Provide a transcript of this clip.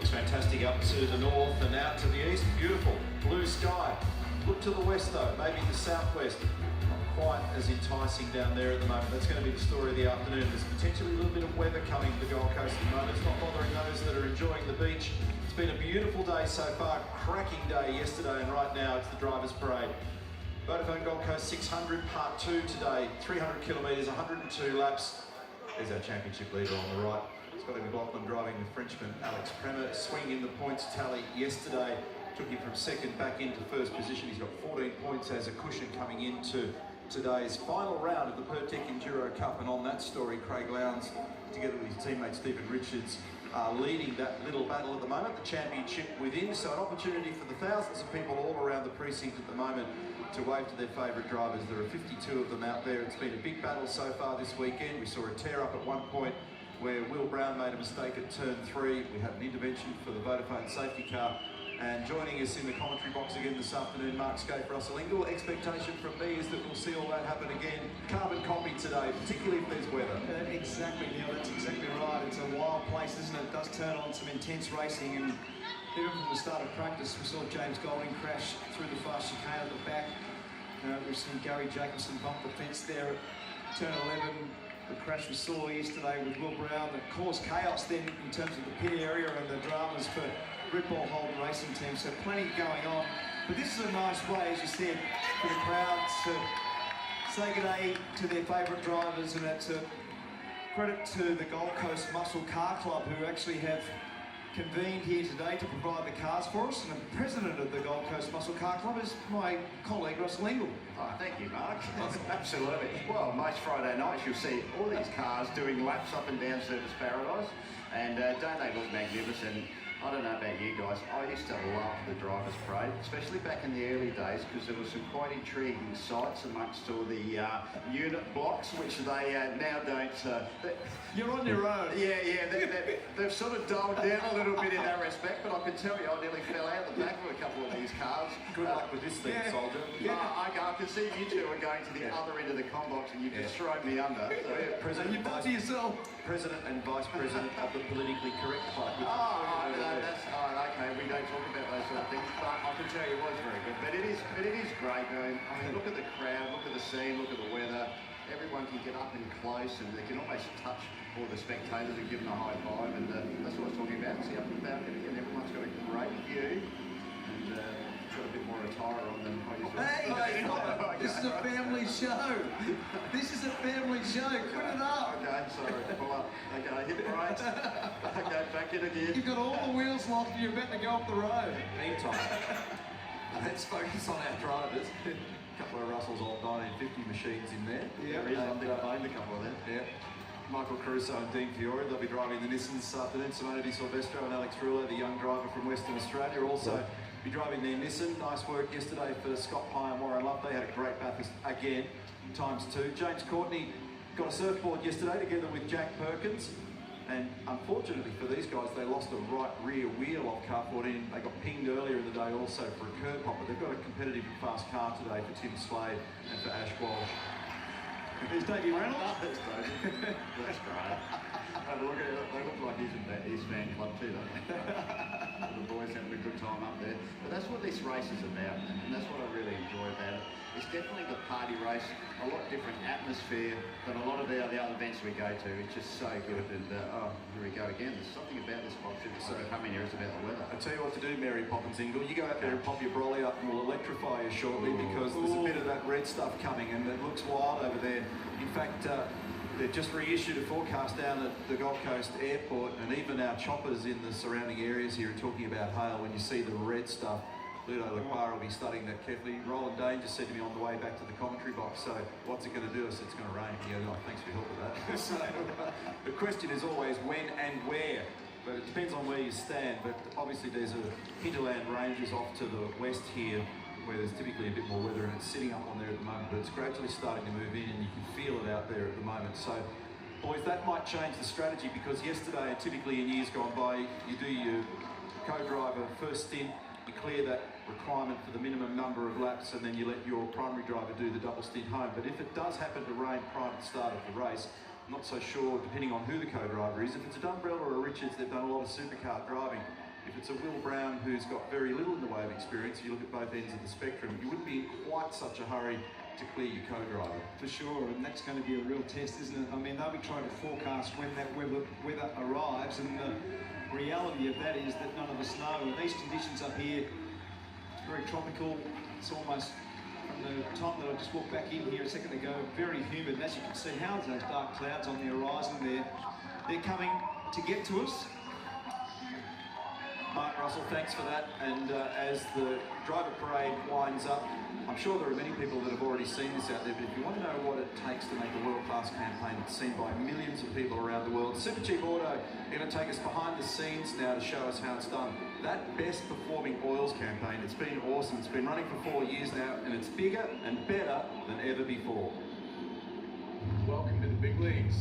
Looks fantastic up to the north and out to the east. Beautiful blue sky. Look to the west though, maybe the southwest. Not quite as enticing down there at the moment. That's going to be the story of the afternoon. There's potentially a little bit of weather coming to the Gold Coast at the moment. It's not bothering those that are enjoying the beach. It's been a beautiful day so far. Cracking day yesterday, and right now it's the Drivers' Parade. Vodafone Gold Coast 600 Part 2 today. 300 kilometres, 102 laps. There's our championship leader on the right. Scotty McLaughlin driving the Frenchman Alex Premer, swinging the points tally yesterday. Took him from second back into first position. He's got 14 points as a cushion coming into today's final round of the Pertec Enduro Cup. And on that story, Craig Lowndes, together with his teammate Stephen Richards, are leading that little battle at the moment, the championship within. So an opportunity for the thousands of people all around the precinct at the moment to wave to their favourite drivers. There are 52 of them out there. It's been a big battle so far this weekend. We saw a tear up at one point where Will Brown made a mistake at turn 3. We had an intervention for the Vodafone safety car. And joining us in the commentary box again this afternoon, Mark Scape, Russell Ingall. Expectation from me is that we'll see all that happen again. Carbon copy today, particularly if there's weather. Exactly, Neil, that's exactly right. It's a wild place, isn't it? It does turn on some intense racing, and even from the start of practice, we saw James Golding crash through the fast chicane at the back. We've seen Gary Jacobson bump the fence there at turn 11. The crash we saw yesterday with Will Brown that caused chaos then in terms of the pit area and the dramas for Red Bull Holden Racing Team. So plenty going on. But this is a nice way, as you said, for the crowd to say good day to their favourite drivers, and it's a credit to the Gold Coast Muscle Car Club, who actually have convened here today to provide the cars for us. And the president of the Gold Coast Muscle Car Club is my colleague Russell Ingall. Oh, thank you, Mark. Absolutely. Well, most Friday nights you'll see all these cars doing laps up and down Surfers Paradise, and don't they look magnificent? I don't know about you guys, I used to love the Drivers' Parade, especially back in the early days, because there were some quite intriguing sights amongst all the unit blocks, which they now don't... You're on your own. Yeah, they've sort of dulled down a little bit in that respect, but I can tell you I nearly fell out the back of a couple of these cars. Good luck with this thing, soldier. I can see you two are going to the other end of the combox, and you've just thrown me under. So, President, You've done to yourself. President and Vice President of the Politically Correct Club. Okay, we don't talk about those sort of things, but I can tell you it was very good. But it is great, man. I mean, look at the crowd, look at the scene, look at the weather. Everyone can get up and close, and they can almost touch all the spectators and give them a high five, and that's what I was talking about. See up the balcony, and everyone's got a great view, and got a bit more attire on than I usually. Hey, this is a family show. This is a family show. Quit it up. Okay, sorry, pull up. Okay, hit the brakes. Okay, back in again. You've got all the wheels locked, and you're about to go off the road. Meantime, let's focus on our drivers. A couple of Russell's old 1950 machines in there. Yeah, there is. I think I owned a couple of them. Yeah. Michael Caruso and Dean Fiore, they'll be driving the Nissan this afternoon. Simone Di Silvestro and Alex Rouleau, the young driver from Western Australia, also be driving their Nissan. Nice work yesterday for Scott Pye and Warren Love. They had a great Bathurst again, ×2. James Courtney got a surfboard yesterday together with Jack Perkins. And unfortunately for these guys, they lost the right rear wheel of car 14. They got pinged earlier in the day also for a curb hop, but they've got a competitive and fast car today for Tim Slade and for Ash Walsh. There's Davey Reynolds. That's great. They look like his fan club too, don't they? The boys having a good time up there. But that's what this race is about, and that's what I really enjoy about it. It's definitely the party race, a lot different atmosphere than a lot of the other events we go to. It's just so good, and here we go again. There's something about this box that's so coming here, it's about the weather. I'll tell you what to do, Mary Poppins Ingall. You go out there and pop your brolly up and we'll electrify you shortly, because there's a bit of that red stuff coming and it looks wild over there. In fact, they've just reissued a forecast down at the Gold Coast Airport, and even our choppers in the surrounding areas here are talking about hail. When you see the red stuff, Ludo Lequara will be studying that carefully. Roland Dane just said to me on the way back to the commentary box, so what's it going to do? I said, it's going to rain. Yeah, no, thanks for your help with that. So the question is always when and where, but it depends on where you stand. But obviously there's a hinterland ranges off to the west here, where there's typically a bit more weather, and it's sitting up on there at the moment, but it's gradually starting to move in, and you can feel it out there at the moment. So, boys, that might change the strategy, because yesterday, and typically in years gone by, you do your co-driver first stint, you clear that requirement for the minimum number of laps, and then you let your primary driver do the double stint home. But if it does happen to rain prior to the start of the race, I'm not so sure, depending on who the co-driver is. If it's a Dumbrell or a Richards, they've done a lot of supercar driving. If it's a Will Brown who's got very little in the way of experience, you look at both ends of the spectrum, you wouldn't be in quite such a hurry to clear your co-driver. For sure, and that's going to be a real test, isn't it? I mean, they'll be trying to forecast when that weather arrives, and the reality of that is that none of us know. And these conditions up here, it's very tropical. It's almost, from the time that I just walked back in here a second ago, very humid. And as you can see, how's those dark clouds on the horizon there? They're coming to get to us. Mark Russell, thanks for that. And as the driver parade winds up, I'm sure there are many people that have already seen this out there, but if you want to know what it takes to make a world-class campaign that's seen by millions of people around the world, Supercheap Auto are going to take us behind the scenes now to show us how it's done. That best performing oils campaign, it's been awesome. It's been running for 4 years now, and it's bigger and better than ever before. Welcome to the big leagues.